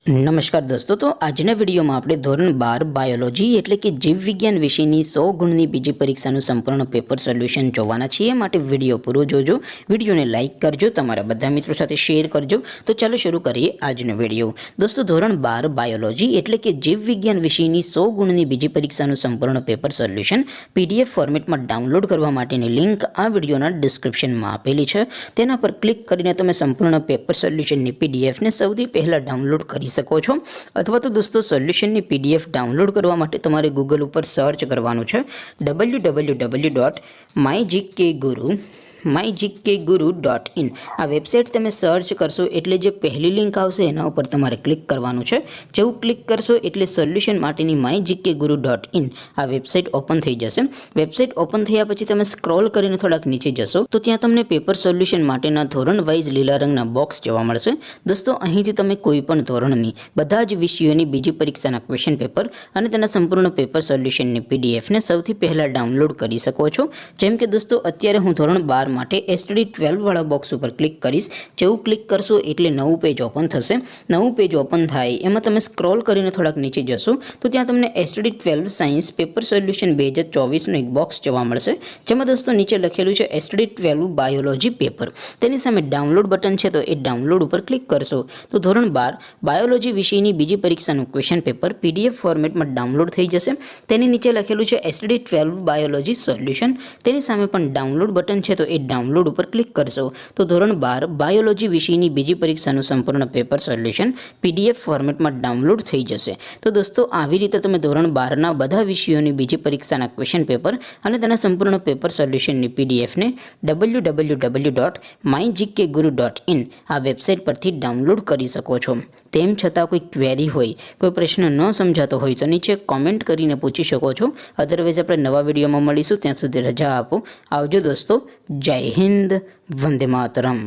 નમસ્કાર દોસ્તો, તો આજના વિડીયોમાં આપણે ધોરણ 12 બાયોલોજી એટલે કે જીવ વિજ્ઞાન વિષયની 100 ગુણની બીજી પરીક્ષાનું સંપૂર્ણ પેપર સોલ્યુશન જોવાના છીએ। માટે વિડીયો પૂરો જોજો, વિડીયોને લાઇક કરજો, તમારા બધા મિત્રો સાથે શેર કરજો। તો ચાલો શરૂ કરીએ આજનો વિડીયો। દોસ્તો, ધોરણ 12 બાયોલોજી એટલે કે જીવ વિજ્ઞાન વિષયની 100 ગુણની બીજી પરીક્ષાનું સંપૂર્ણ પેપર સોલ્યુશન PDF ફોર્મેટમાં ડાઉનલોડ કરવા માટેની લિંક આ વિડીયોના ડિસ્ક્રિપ્શનમાં આપેલી છે। તેના પર ક્લિક કરીને તમે સંપૂર્ણ પેપર સોલ્યુશનની PDFને સૌથી પહેલાં ડાઉનલોડ કરી શકો છો। અથવા તો દોસ્તો, સોલ્યુશનની PDF ડાઉનલોડ કરવા માટે તમારે ગૂગલ ઉપર સર્ચ કરવાનું છે www.mygkguru.in। આ વેબસાઇટ તમે સર્ચ કરશો એટલે જે પહેલી લિંક આવશે એના ઉપર તમારે ક્લિક કરવાનું છે। જેવું ક્લિક કરશો એટલે સોલ્યુશન માટેની mygkguru.in આ વેબસાઇટ ઓપન થઈ જશે। વેબસાઇટ ઓપન થયા પછી તમે સ્ક્રોલ કરીને થોડાક નીચે જશો તો ત્યાં તમને પેપર સોલ્યુશન માટેના ધોરણ વાઇઝ લીલા રંગના બોક્સ જોવા મળશે। દોસ્તો, અહીંથી તમે કોઈ પણ ધોરણની બધા જ વિષયોની બીજી પરીક્ષાના ક્વેશ્ચન પેપર અને તેના સંપૂર્ણ પેપર સોલ્યુશનની PDFને સૌથી પહેલાં ડાઉનલોડ કરી શકો છો। જેમ કે દોસ્તો, અત્યારે હું ધોરણ 12 માટે STD 12 વાળા બોક્સ ઉપર ક્લિક કરીશ। જેવું ક્લિક કરશો એટલે નવું પેજ ઓપન થશે। નવું પેજ ઓપન થાય એમાં તમે સ્ક્રોલ કરીને થોડાક નીચે જશો તો ત્યાં તમને STD 12 સાયન્સ પેપર સોલ્યુશન 2024નું એક બોક્સ જોવા મળશે, જેમાં દોસ્તો નીચે લખેલું છે STD 12 બાયોલોજી પેપર। તેની સામે ડાઉનલોડ બટન છે, તો એ ડાઉનલોડ ઉપર ક્લિક કરશો તો ધોરણ 12 બાયોલોજી વિષયની બીજી પરીક્ષાનું ક્વેશ્ચન પેપર PDF ફોર્મેટમાં ડાઉનલોડ થઈ જશે। તેની નીચે લખેલું છે STD 12 બાયોલોજી સોલ્યુશન। તેની સામે પણ ડાઉનલોડ બટન છે, તો એ ડાઉનલોડ ઉપર ક્લિક કરશો તો ધોરણ 12 બાયોલોજી વિષયની બીજી પરીક્ષાનું સંપૂર્ણ પેપર સોલ્યુશન PDF ફોર્મેટમાં ડાઉનલોડ થઈ જશે। તો દોસ્તો, આવી રીતે તમે ધોરણ 12ના બધા વિષયોની બીજી પરીક્ષાના ક્વેશ્ચન પેપર અને તેના સંપૂર્ણ પેપર સોલ્યુશનની PDFને www.mygkguru.in આ વેબસાઇટ પરથી ડાઉનલોડ કરી શકો છો। તેમ છતાં કોઈ ક્વેરી હોય, કોઈ પ્રશ્ન ન સમજાતો હોય તો નીચે કોમેન્ટ કરીને પૂછી શકો છો। અધરવાઇઝ આપણે નવા વિડીયોમાં મળીશું, ત્યાં સુધી રજા આપો। આવજો દોસ્તો, જય હિન્દ, વંદે માતરમ।